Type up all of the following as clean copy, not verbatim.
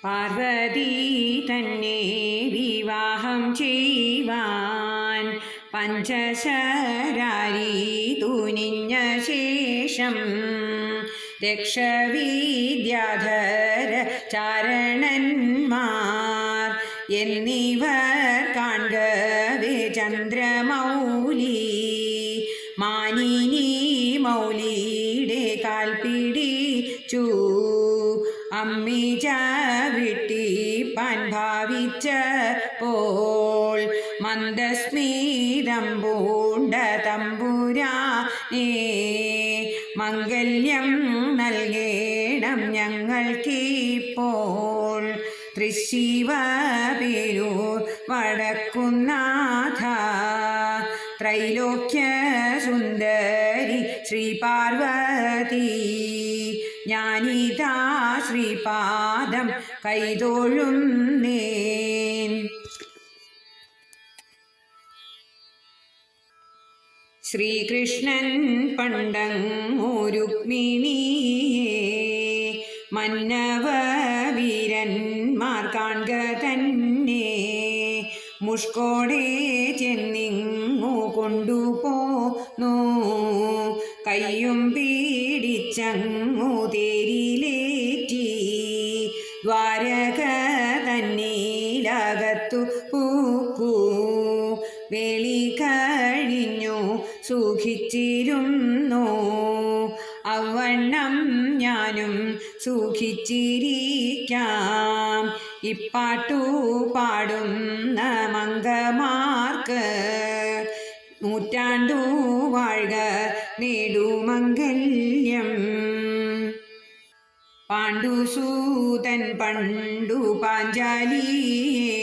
പാർവതി തന്നെ വിവാഹം ചെയ്യുവാൻ പഞ്ചശരാരി തുനിഞ്ഞ ശേഷം ദക്ഷവിദ്യാധര ചാരണന്മാർ എന്നിവർ കാൺകവേ ചന്ദ്രമൗലി മാനിനി മൗലിയുടെ കാൽ പിടിച്ചു അമ്മിജ വിട്ടിപ്പാൻ ഭാവിച്ചപ്പോൾ മന്ദസ്മിതം പൂണ്ട തമ്പുരാനേ മംഗല്യം നൽകേണം ഞങ്ങൾക്കിപ്പോൾ തൃശ്ശിവപേരൂർ വടക്കുന്നാഥ ത്രൈലോക്യ സുന്ദരി ശ്രീ പാർവതി ഞാനിതാ ശ്രീപാദം കൈതൊഴുന്നേൻ. ശ്രീകൃഷ്ണൻ പണ്ടങ്ങു രുക്മിണിയെ മന്നവ വീരന്മാർ കാൺക തന്നെ മുഷ്കോടെ ചെന്നിങ്ങു കൊണ്ടുപോന്നു കയ്യും പീഡിച്ചങ്ങു തേരിലേറ്റി ദ്വാരക തന്നീലകത്തു പൂക്കൂ വേളി കഴിഞ്ഞു സുഖിച്ചിരുന്നു അവണ്ണം ഞാനും സുഖിച്ചിരിക്കാം. ഇപ്പാട്ടു പാടുന്ന മംഗമാർക്ക് നൂറ്റാണ്ടു വാഴ്ക നേടുമംഗല്യം. പാണ്ഡുസൂതൻ പണ്ടു പാഞ്ചാലിയെ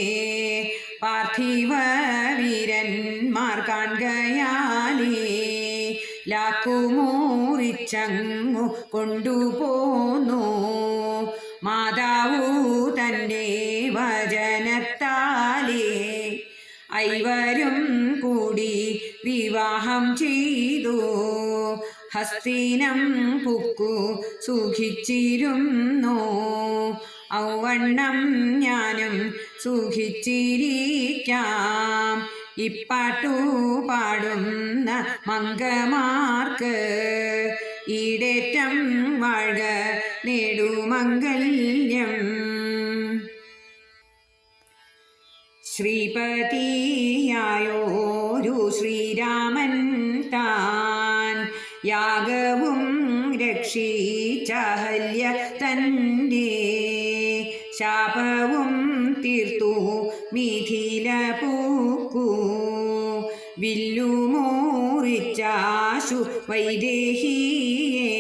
പാർത്ഥിവ വീരന്മാർ കാൺകയാലേ ലാക്കുമൂറിച്ചങ്ങു കൊണ്ടുപോന്നു മാതാവു തൻ്റെ വചനത്താലേ ഐവരും കൂടി വിവാഹം ചെയ്തു ഹസ്തിനം പുക്കു സുഖിച്ചിരുന്നു ഔവണ്ണം ഞാനും സുഖിച്ചിരിക്കാം. ഇപ്പാട്ടു പാടുന്ന മംഗമാർക്ക് ഈടേറ്റം വാഴ്ക നേടുമംഗല്യം. ശ്രീപതിയായോരു ശ്രീരാമൻ താൻ യാഗവും രക്ഷിച്ചഹല്യ തൻ്റെ ശാപവും തീർത്തു മിഥില പൂക്കു വില്ലുമോറിച്ചാശു വൈദേഹിയെ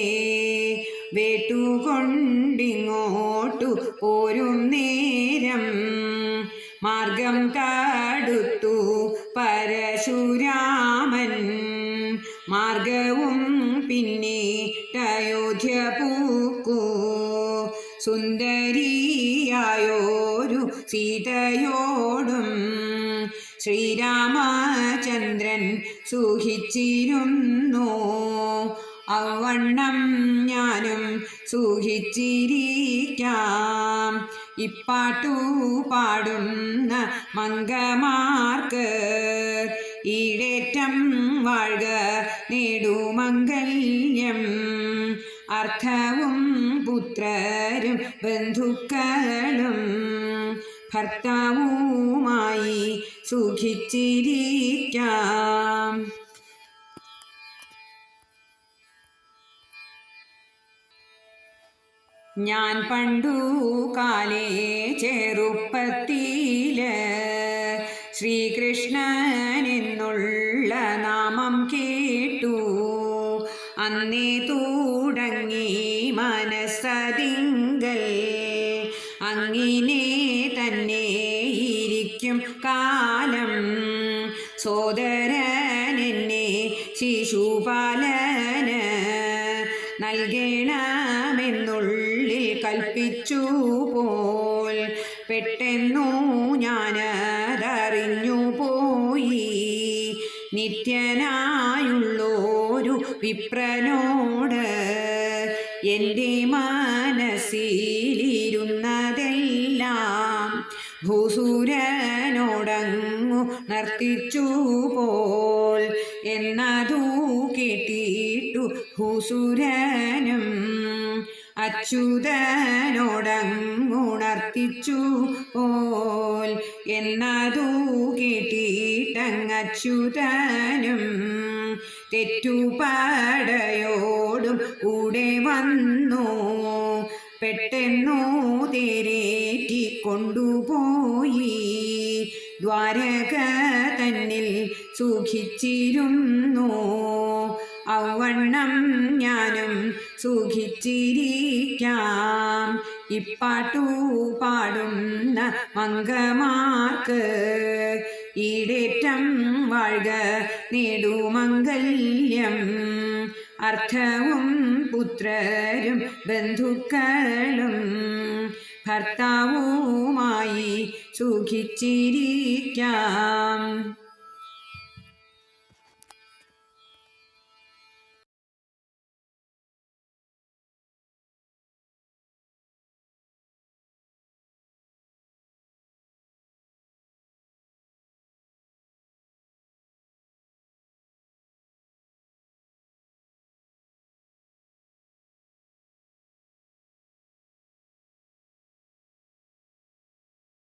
വേട്ടുകൊണ്ടിങ്ങോട്ടു പോരും നേരം മാർഗം തടുത്തു പരശുരാമൻ മാർഗവും പിന്നിട്ടയോധ്യ പൂക്കു സുന്ദരിയായോരു സീതയോടും ശ്രീരാമചന്ദ്രൻ സുഖിച്ചിരുന്നു അവണ്ണം ഞാനും സുഖിച്ചിരിക്കാം. ഇപ്പാട്ടു പാടുന്ന മംഗമാർക്ക് ഈടേറ്റം വാഴ്ക നേടുമംഗല്യം. അർത്ഥവും പുത്രരും ബന്ധുക്കളും ഭർത്താവുമായി സുഖിച്ചിരിക്കാം. ഞാൻ പണ്ടു കാലേ ചെറുപ്പത്തില് ശ്രീകൃഷ്ണനെന്നുള്ള നാമം കേട്ടു അന്നേ തുടങ്ങി മനസ്സതിങ്കൽ അങ്ങിനെ തന്നെ ഇരിക്കും കാലം സോദരനെന്നെ ശിശുപാലന് നൽകണമെന്നുള്ളിൽ കൽപ്പിച്ചു പോൽ പെട്ടെന്നു ഞാനതറിഞ്ഞു പോയി നിത്യനായുള്ളൊരു വിപ്രനോട് എൻ്റെ മനസ്സിലിരുന്നതെല്ലാം ഭൂസുരനോടങ്ങു നർത്തിച്ചു പോൽ എന്നതു കേട്ടിട്ടു ഭൂസുരനും അച്യുതനോടങ്ങുണർത്തിച്ചു പോൽ എന്നതു കേട്ടിട്ടങ്ങച്യുതനും തെറ്റുപടയോടും കൂടെ വന്നു പെട്ടെന്നു തേരേറ്റി കൊണ്ടുപോയി ദ്വാരക തന്നിൽ സുഖിച്ചിരുന്നു. ഔവണ്ണം ഞാനും സുഖിച്ചിരിക്കാം ഇപ്പാട്ടു പാടുന്ന മംഗമാർക്ക് ഈടേറ്റം വാഴ്ക നേടുമംഗല്യം അർത്ഥവും പുത്രരും ബന്ധുക്കളും ഭർത്താവുമായി സുഖിച്ചിരിക്കാം.